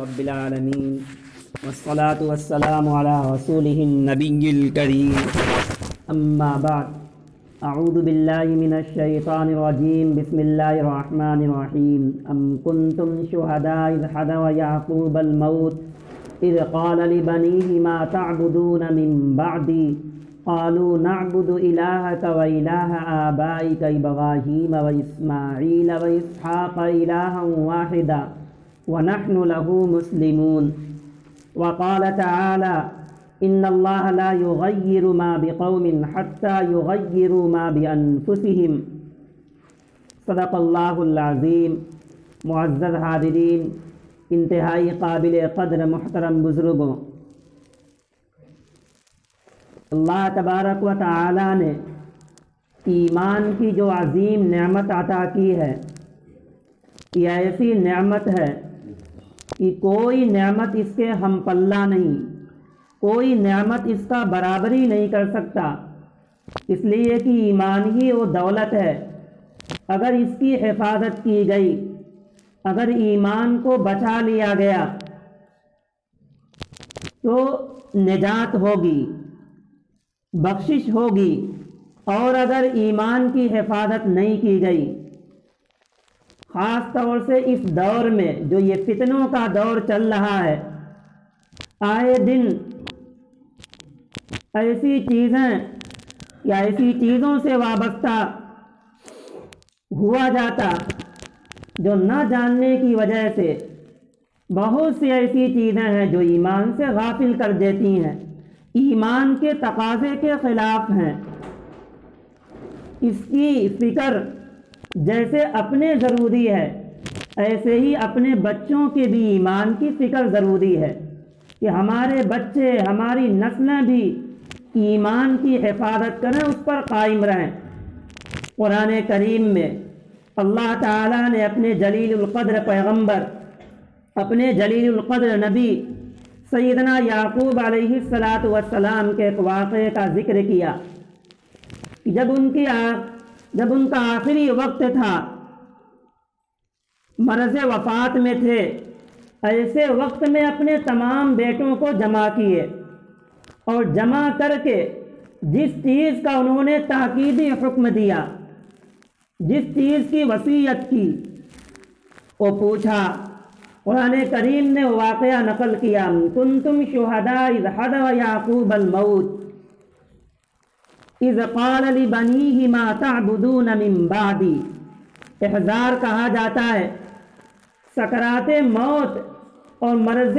رب العالمین والصلاة والسلام علی رسولہ النبی الکریم اما بعد اعوذ باللہ من الشیطان الرجیم بسم اللہ الرحمن الرحیم ام کنتم شہداء اذ حضر یعقوب الموت اذ قال لبنیہ ما تعبدون من بعدی قالوا نعبد الہک و الہ آبائک ابراہیم و اسماعیل و اسحاق الہا واحدا ونحن له مسلمون وقال تعالى إن الله لا يغير ما بقوم حتى يغيروا ما بأنفسهم صدق اللہ العظیم۔ معزز حاضرین، انتہائی قابل قدر محترم بزرگوں، اللہ تبارک و تعالی نے ایمان کی جو عظیم نعمت عطا کی ہے، یہ ایسی نعمت ہے کہ کوئی نعمت اس کے ہم پلہ نہیں، کوئی نعمت اس کا برابری نہیں کر سکتا، اس لیے کہ ایمان ہی وہ دولت ہے۔ اگر اس کی حفاظت کی گئی، اگر ایمان کو بچا لیا گیا تو نجات ہوگی، بخشش ہوگی، اور اگر ایمان کی حفاظت نہیں کی گئی، خاص طور سے اس دور میں جو یہ فتنوں کا دور چل رہا ہے، آئے دن ایسی چیزیں یا ایسی چیزوں سے وابستہ ہوا جاتا جو نہ جاننے کی وجہ سے بہت سی ایسی چیزیں ہیں جو ایمان سے غافل کر دیتی ہیں، ایمان کے تقاضے کے خلاف ہیں۔ اس کی فکر جیسے اپنے ضروری ہے، ایسے ہی اپنے بچوں کے بھی ایمان کی فکر ضروری ہے کہ ہمارے بچے، ہماری نسلیں بھی ایمان کی حفاظت کریں، اس پر قائم رہیں۔ قرآن کریم میں اللہ تعالیٰ نے اپنے جلیل القدر پیغمبر، اپنے جلیل القدر نبی سیدنا یعقوب علیہ السلام کے ایک واقعے کا ذکر کیا کہ جب ان کا آخری وقت تھا، مرض وفات میں تھے، ایسے وقت میں اپنے تمام بیٹوں کو جمع کیے اور جمع کر کے جس چیز کا انہوں نے تاکیدی حکم دیا، جس چیز کی وصیت کی، وہ پوچھا۔ قرآن کریم نے واقعہ نقل کیا، کنتم شہداء اذ حضر یعقوب الموت اذ قال لبنیہ ما تعبدون من بعدی۔ احضار کہا جاتا ہے سکرات موت اور مرض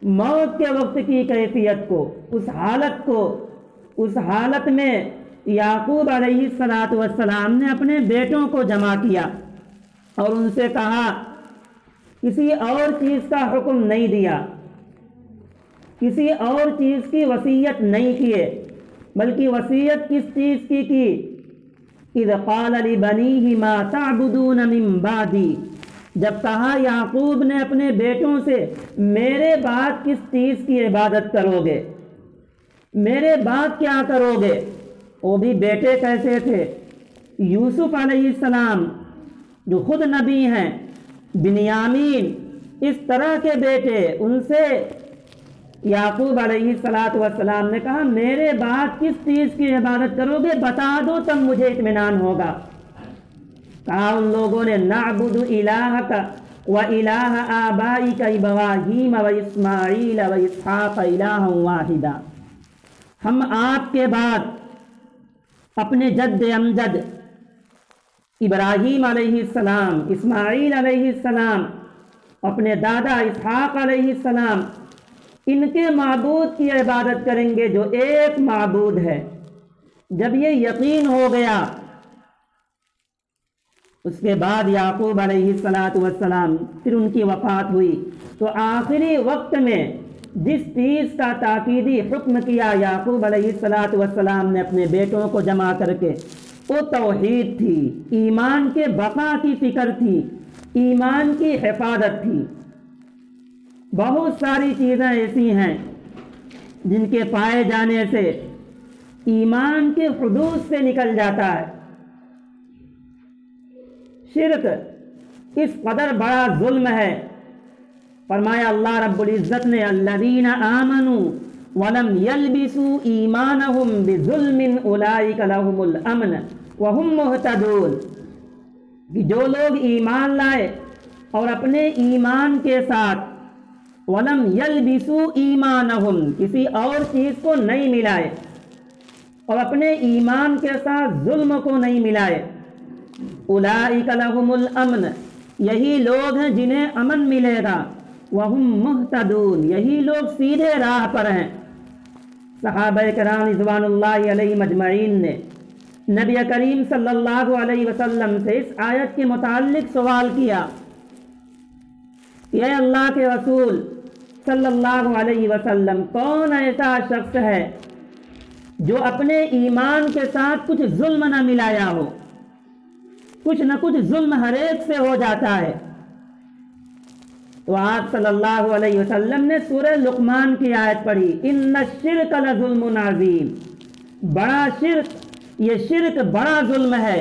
موت کے وقت کی کیفیت کو، اس حالت میں یعقوب علیہ السلام نے اپنے بیٹوں کو جمع کیا اور ان سے کہا، کسی اور چیز کا حکم نہیں دیا، کسی اور چیز کی وصیت نہیں کیے، بلکہ وصیت کس چیز کی؟ اذ قال لبنیہ ما تعبدون من بعدی، جب کہا یعقوب نے اپنے بیٹوں سے، میرے بعد کس چیز کی عبادت کرو گے، میرے بعد کیا کرو گے؟ وہ بھی بیٹے کیسے تھے؟ یوسف علیہ السلام جو خود نبی ہیں، بنیامین، اس طرح کے بیٹے، ان سے یعقوب علیہ السلام نے کہا، میرے بعد کس چیز کی عبادت کرو گے، بتا دو تب مجھے اطمینان ہوگا۔ کہا ان لوگوں نے، نعبد الہک و الہ آبائک ابراہیم و اسماعیل و اسحاق الہا واحدا، ہم آپ کے بعد اپنے جد امجد ابراہیم علیہ السلام، اسماعیل علیہ السلام، اپنے دادا اسحاق علیہ السلام، ان کے معبود کی عبادت کریں گے جو ایک معبود ہے۔ جب یہ یقین ہو گیا، اس کے بعد یعقوب علیہ السلام پھر ان کی وفات ہوئی، تو آخری وقت میں جس چیز کا تاکیدی حکم کیا یعقوب علیہ السلام نے اپنے بیٹوں کو جمع کر کے، وہ توحید تھی، ایمان کے بقا کی فکر تھی، ایمان کی حفاظت تھی۔ بہت ساری چیزیں ایسی ہیں جن کے پائے جانے سے ایمان کے حدود سے نکل جاتا ہے۔ شرک اس قدر بڑا ظلم ہے فرمایا اللہ رب العزت نے الذین آمنوا ولم یلبسوا ایمانہم بظلم اولئک لہم الامن وہم مہتدون، کہ جو لوگ ایمان لائے اور اپنے ایمان کے ساتھ ولم یلبسوا ایمانہم، کسی اور چیز کو نہیں ملائے اور اپنے ایمان کے ساتھ ظلم کو نہیں ملائے، اولئک لہم الامن، یہی لوگ ہیں جنہیں امن ملے گا، وہم مہتدون، یہی لوگ سیدھے راہ پر ہیں۔ صحابہ کرام رضوان اللہ علیہم اجمعین نے نبی کریم صلی اللہ علیہ وسلم سے اس آیت کے متعلق سوال کیا کہ اے اللہ کے رسول صلی اللہ علیہ وسلم، کون ایسا شخص ہے جو اپنے ایمان کے ساتھ کچھ ظلم نہ ملایا ہو؟ کچھ نہ کچھ ظلم ہر ایک سے ہو جاتا ہے۔ تو آپ صلی اللہ علیہ وسلم نے سورہ لقمان کی آیت پڑھی، ان الشرک لظلم عظیم، بڑا شرک، یہ شرک بڑا ظلم ہے۔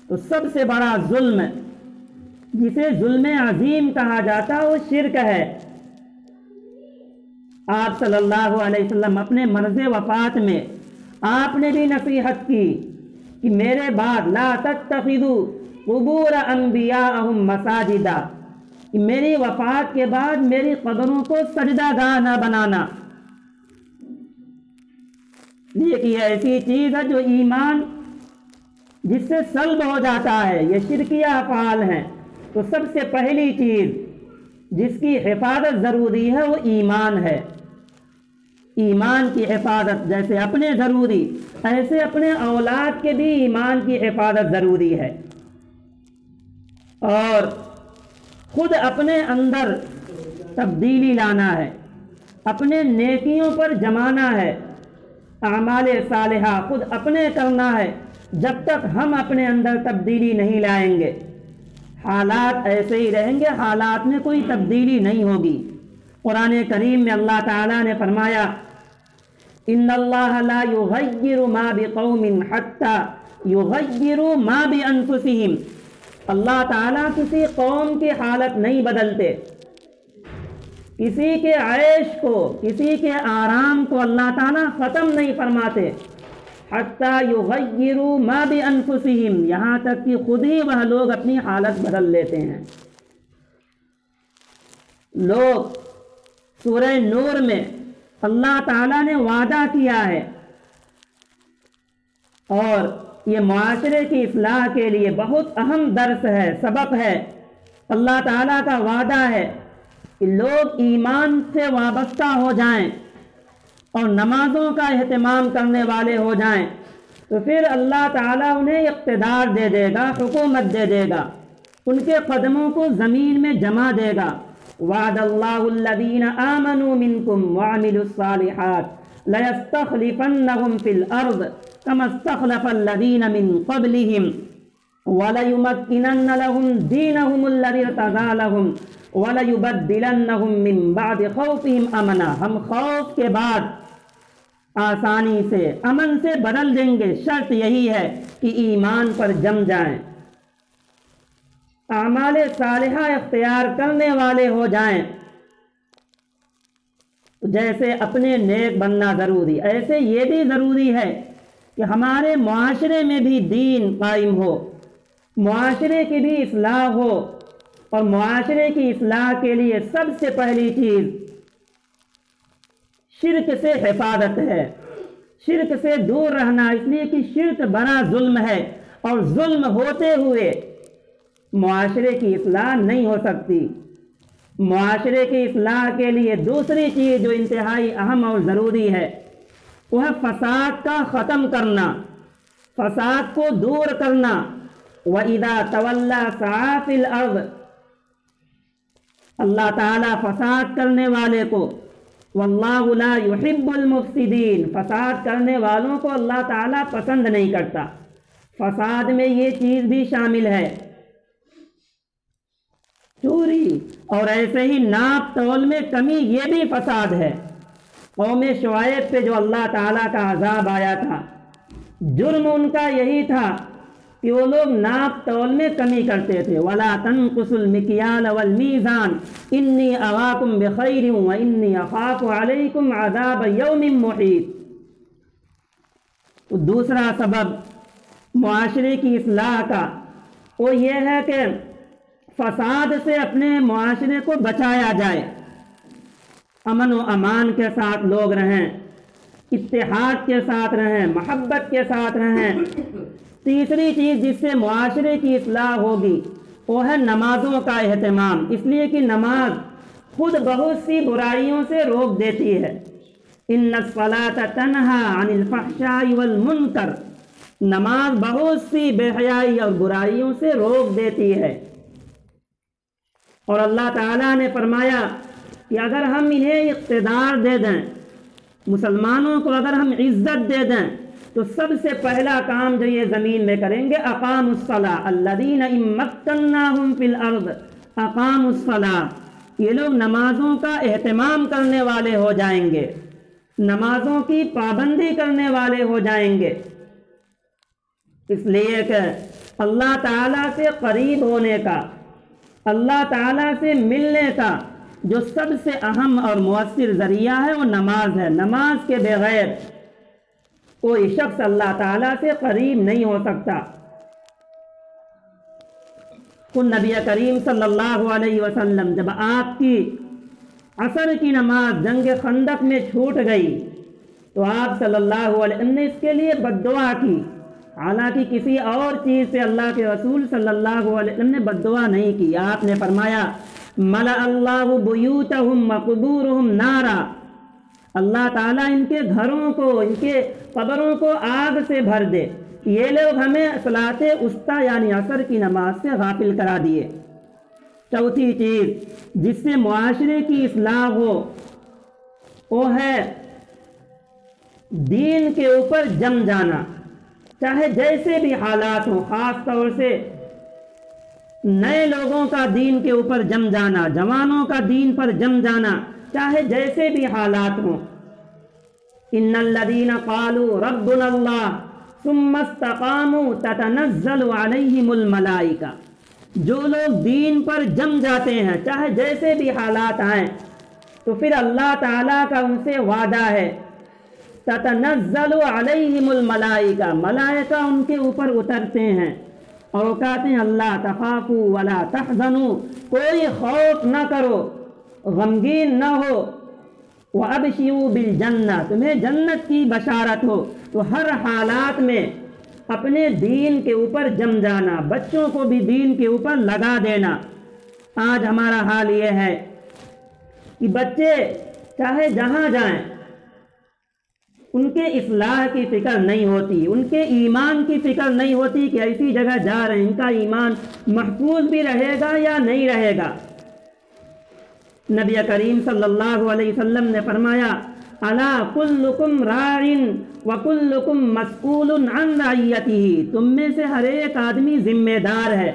تو سب سے بڑا ظلم جسے ظلم عظیم کہا جاتا ہے وہ شرک ہے۔ آپ صلی اللہ علیہ وسلم اپنے مرض وفات میں آپ نے بھی نصیحت کی کہ میرے بعد لا تتخذوا قبور انبیاءہم مساجدا، کہ میری وفات کے بعد میری قبروں کو سجدہ گاہ نہ بنانا۔ یہ ایسی چیز ہے جو ایمان جس سے سلب ہو جاتا ہے، یہ شرکیہ افعال ہیں۔ تو سب سے پہلی چیز جس کی حفاظت ضروری ہے وہ ایمان ہے۔ ایمان کی حفاظت جیسے اپنے ضروری، ایسے اپنے اولاد کے بھی ایمان کی حفاظت ضروری ہے، اور خود اپنے اندر تبدیلی لانا ہے، اپنے نیکیوں پر جمانا ہے، اعمال صالحہ خود اپنے کرنا ہے۔ جب تک ہم اپنے اندر تبدیلی نہیں لائیں گے، حالات ایسے ہی رہیں گے، حالات میں کوئی تبدیلی نہیں ہوگی۔ قرآن کریم میں اللہ تعالیٰ نے فرمایا ان اللہ لا یغیر ما بقوم حتی یغیروا ما بانفسہم، اللہ تعالیٰ کسی قوم کی حالت نہیں بدلتے، کسی کے عیش کو، کسی کے آرام کو اللہ تعالیٰ ختم نہیں فرماتے، حتی یغیروا ما بانفسہم، یہاں تک کہ خود ہی وہ لوگ اپنی حالت بدل لیتے ہیں۔ لوگ سورہ نور میں اللہ تعالیٰ نے وعدہ کیا ہے، اور یہ معاشرے کی اصلاح کے لیے بہت اہم درس ہے، سبق ہے۔ اللہ تعالیٰ کا وعدہ ہے کہ لوگ ایمان سے وابستہ ہو جائیں اور نمازوں کا اہتمام کرنے والے ہو جائیں، تو پھر اللہ تعالیٰ انہیں اقتدار دے دے گا، حکومت دے دے گا، ان کے قدموں کو زمین میں جما دے گا۔ وعد اللہ الذین آمنوا منکم وعملوا الصالحات لیستخلفنہم فی الارض کما استخلف الذین من قبلہم ولیمکنن لہم دینہم الذی ارتضی لہم ولیبدلنہم من بعد خوفہم امنا، ہم خوف کے بعد آسانی سے، امن سے بدل دیں گے، شرط یہی ہے کہ ایمان پر جم جائیں، اعمال صالحہ اختیار کرنے والے ہو جائیں۔ جیسے اپنے نیک بننا ضروری، ایسے یہ بھی ضروری ہے کہ ہمارے معاشرے میں بھی دین قائم ہو، معاشرے کی بھی اصلاح ہو، اور معاشرے کی اصلاح کے لیے سب سے پہلی چیز شرک سے حفاظت ہے، شرک سے دور رہنا، اس لیے کہ شرک بڑا ظلم ہے، اور ظلم ہوتے ہوئے معاشرے کی اصلاح نہیں ہو سکتی۔ معاشرے کی اصلاح کے لیے دوسری چیز جو انتہائی اہم اور ضروری ہے وہ ہے فساد کا ختم کرنا، فساد کو دور کرنا۔ وَإِذَا تَوَلَّى سَعَى فِي الْأَرْضِ، اللہ تعالیٰ فساد کرنے والے کو، وَاللَّهُ لَا يُحِبُّ الْمُفْسِدِينَ، فساد کرنے والوں کو اللہ تعالیٰ پسند نہیں کرتا۔ فساد میں یہ چیز بھی شامل ہے، چوری، اور ایسے ہی ناپ تول میں کمی، یہ بھی فساد ہے۔ قوم شعیب پہ جو اللہ تعالیٰ کا عذاب آیا تھا، جرم ان کا یہی تھا کہ وہ لوگ ناپ تول میں کمی کرتے تھے. وَلَا تَنْقُصُوا الْمِكْيَالَ وَالْمِيزَانَ إِنِّي أَرَاكُمْ بِخَيْرٍ وَإِنِّي أَخَافُ عَلَيْكُمْ عَذَابَ يَوْمٍ مُحِيطٍ. تو دوسرا سبب معاشرے کی اصلاح کا وہ یہ ہے کہ فساد سے اپنے معاشرے کو بچایا جائے. امن و امان کے ساتھ لوگ رہیں, اتحاد کے ساتھ رہیں, محبت کے ساتھ رہیں. تیسری چیز جس سے معاشرے کی اصلاح ہوگی وہ ہے نمازوں کا اہتمام, اس لیے کہ نماز خود بہت سی برائیوں سے روک دیتی ہے. ان الصلاۃ تنہا عن الفحشاء والمنکر, نماز بہت سی بے حیائی اور برائیوں سے روک دیتی ہے. اور اللہ تعالیٰ نے فرمایا کہ اگر ہم انہیں اقتدار دے دیں, مسلمانوں کو اگر ہم عزت دے دیں, تو سب سے پہلا کام جو یہ زمین میں کریں گے اقاموا الصلاۃ الذین ان مکناہم فی الارض اقاموا الصلاۃ, یہ لوگ نمازوں کا اہتمام کرنے والے ہو جائیں گے, نمازوں کی پابندی کرنے والے ہو جائیں گے. اس لیے کہ اللہ تعالیٰ سے قریب ہونے کا, اللہ تعالیٰ سے ملنے کا جو سب سے اہم اور مؤثر ذریعہ ہے وہ نماز ہے. نماز کے بغیر کوئی شخص اللہ تعالیٰ سے قریب نہیں ہو سکتا. خود نبی کریم صلی اللہ علیہ وسلم جب آپ کی عصر کی نماز جنگ خندق میں چھوٹ گئی تو آپ صلی اللہ علیہ وسلم نے اس کے لیے بد دعا کی. حالانکہ کسی اور چیز سے اللہ کے رسول صلی اللہ علیہ وسلم نے بد دعا نہیں کی. آپ نے فرمایا ملأ اللہ بیوتہم وقبورہم نارا, اللہ تعالیٰ ان کے گھروں کو, ان کے قبروں کو آگ سے بھر دے. یہ لوگ ہمیں صلاۃ وسطیٰ یعنی عصر کی نماز سے غافل کرا دیے. چوتھی چیز جس سے معاشرے کی اصلاح ہو وہ ہے دین کے اوپر جم جانا, چاہے جیسے بھی حالات ہوں. خاص طور سے نئے لوگوں کا دین کے اوپر جم جانا, جوانوں کا دین پر جم جانا, چاہے جیسے بھی حالات ہوں. ان الذین قالوا ربنا اللہ ثم استقاموا تتنزل علیہم الملائکہ, جو لوگ دین پر جم جاتے ہیں چاہے جیسے بھی حالات آئیں تو پھر اللہ تعالیٰ کا ان سے وعدہ ہے تتنزل علیہم الملائکہ, ملائکہ ان کے اوپر اترتے ہیں اور وہ کہتے ہیں اللہ تخافوا ولا تحزنوا, کوئی خوف نہ کرو, غمگین نہ ہو. وابشروا بالجنہ, تمہیں جنت کی بشارت ہو. تو ہر حالات میں اپنے دین کے اوپر جم جانا, بچوں کو بھی دین کے اوپر لگا دینا. آج ہمارا حال یہ ہے کہ بچے چاہے جہاں جائیں ان کے اصلاح کی فکر نہیں ہوتی, ان کے ایمان کی فکر نہیں ہوتی کہ ایسی جگہ جا رہے ہیں ان کا ایمان محفوظ بھی رہے گا یا نہیں رہے گا. نبی کریم صلی اللہ علیہ وسلم نے فرمایا الا کلکم راع وکلکم مسئول عن رعیتہ, تم میں سے ہر ایک آدمی ذمہ دار ہے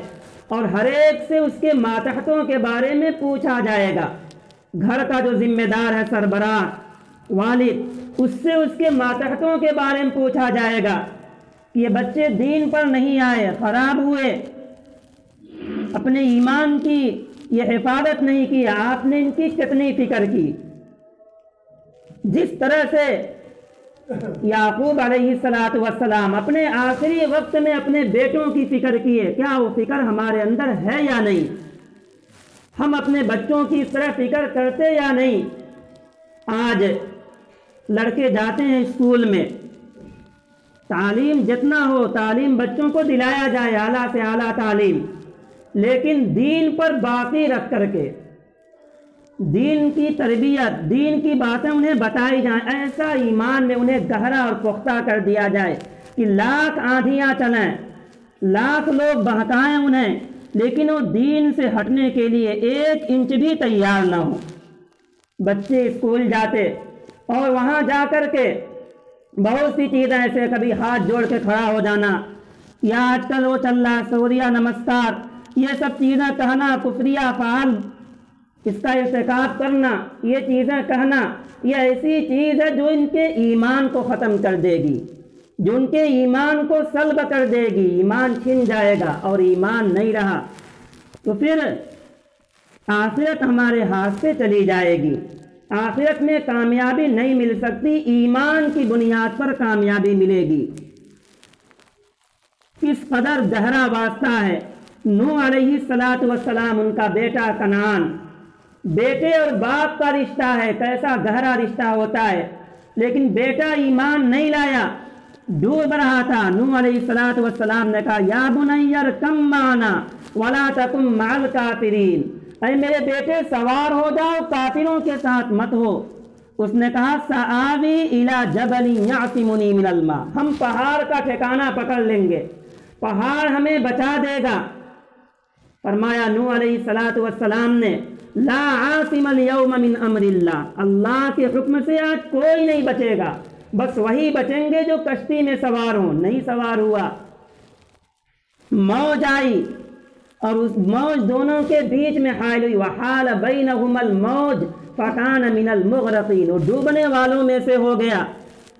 اور ہر ایک سے اس کے ماتحتوں کے بارے میں پوچھا جائے گا. گھر کا جو ذمہ دار ہے سربراہ والد, اس سے اس کے ماتحتوں کے بارے میں پوچھا جائے گا کہ یہ بچے دین پر نہیں آئے, خراب ہوئے, اپنے ایمان کی یہ حفاظت نہیں کی, آپ نے ان کی کتنی فکر کی. جس طرح سے یعقوب علیہ السلام اپنے آخری وقت میں اپنے بیٹوں کی فکر کیے, کیا وہ فکر ہمارے اندر ہے یا نہیں؟ ہم اپنے بچوں کی اس طرح فکر کرتے یا نہیں؟ آج لڑکے جاتے ہیں اسکول میں, تعلیم جتنا ہو تعلیم بچوں کو دلایا جائے, اعلیٰ سے اعلیٰ تعلیم, لیکن دین پر باقی رکھ کر کے دین کی تربیت, دین کی باتیں انہیں بتائی جائیں, ایسا ایمان میں انہیں گہرا اور پختہ کر دیا جائے کہ لاکھ آندھیاں چلیں, لاکھ لوگ بہکائیں انہیں, لیکن وہ دین سے ہٹنے کے لیے 1 انچ بھی تیار نہ ہو. بچے اسکول جاتے اور وہاں جا کر کے بہت سی چیزیں ایسے, کبھی ہاتھ جوڑ کے کھڑا ہو جانا, یا آج کل وہ چل رہا ہے سوریہ نمسکار, یہ سب چیزیں کہنا, کفریہ افعال اس کا ارتکاب کرنا, یہ چیزیں کہنا, یہ ایسی چیز ہے جو ان کے ایمان کو ختم کر دے گی. جو ان کے ایمان کو سلب کر دے گی، ایمان چھن جائے گا اور ایمان نہیں رہا تو پھر آخرت ہمارے ہاتھ سے چلی جائے گی، آخرت میں کامیابی نہیں مل سکتی، ایمان کی بنیاد پر کامیابی ملے گی۔ کس قدر گہرا واسطہ ہے نوح علیہ السلام ان کا بیٹا کنعان، بیٹے اور باپ کا رشتہ ہے، کیسا گہرا رشتہ ہوتا ہے، لیکن بیٹا ایمان نہیں لایا، ڈوب رہا تھا۔ نوح علیہ السلام نے کہا یا بنی ارکم معنا ولا تکن مع الکافرین، اے میرے بیٹے سوار ہو جاؤ، کافروں کے ساتھ مت ہو۔ اس نے کہا سآوی الی جبل یعصمنی من الماء، ہم پہاڑ کا ٹھکانہ پکڑ لیں گے، پہاڑ ہمیں بچا دے گا۔ فرمایا نوح علیہ السلام نے لا عاصم اليوم من امر اللہ، اللہ کے حکم سے آج کوئی نہیں بچے گا، بس وہی بچیں گے جو کشتی میں سوار ہوں۔ نہیں سوار ہوا، موج آئی اور اس موج دونوں کے بیچ میں حائل ہوئی، وحال بینہما الموج فکان من المغرقین، وہ ڈوبنے والوں میں سے ہو گیا۔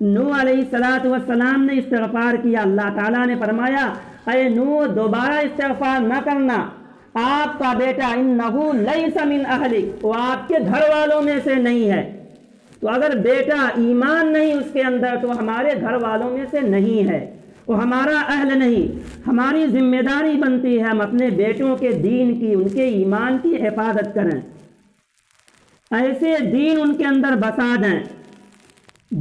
نوح علیہ السلام نے استغفار کیا، اللہ تعالیٰ نے فرمایا اے نوح دوبارہ استغفار نہ کرنا، آپ کا بیٹا انہو لیس من اہلک، وہ آپ کے گھر والوں میں سے نہیں ہے۔ تو اگر بیٹا ایمان نہیں اس کے اندر تو ہمارے گھر والوں میں سے نہیں ہے، وہ ہمارا اہل نہیں۔ ہماری ذمہ داری بنتی ہے ہم اپنے بیٹوں کے دین کی، ان کے ایمان کی حفاظت کریں، ایسے دین ان کے اندر بسا دیں،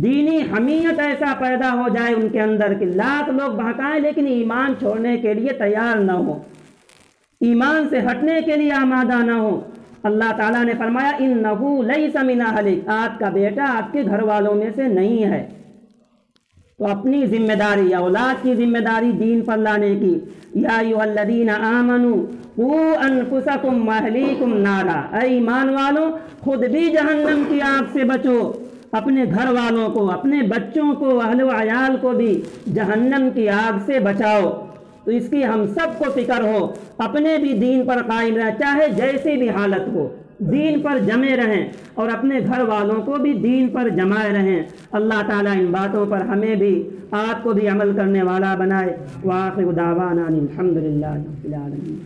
دینی حمیت ایسا پیدا ہو جائے ان کے اندر کہ لاکھ لوگ بہکائیں لیکن ایمان چھوڑنے کے لیے تیار نہ ہو، ایمان سے ہٹنے کے لیے آمادہ نہ ہو۔ اللہ تعالیٰ نے فرمایا انہو لیس من اہلک، آپ کا بیٹا آپ کے گھر والوں میں سے نہیں ہے۔ تو اپنی ذمہ داری، اولاد کی ذمہ داری دین پر لانے کی۔ یا ایھا الذین آمنوا قوا انفسکم واہلیکم نارا، اے ایمان والو خود بھی جہنم کی آگ سے بچو، اپنے گھر والوں کو، اپنے بچوں کو، اہل و عیال کو بھی جہنم کی آگ سے بچاؤ۔ تو اس کی ہم سب کو فکر ہو، اپنے بھی دین پر قائم رہیں، چاہے جیسی بھی حالت ہو، دین پر جمے رہیں اور اپنے گھر والوں کو بھی دین پر جمائے رہیں۔ اللہ تعالیٰ ان باتوں پر ہمیں بھی آپ کو بھی عمل کرنے والا بنائے۔ وآخر دعوانا الحمدللہ رب العالمین۔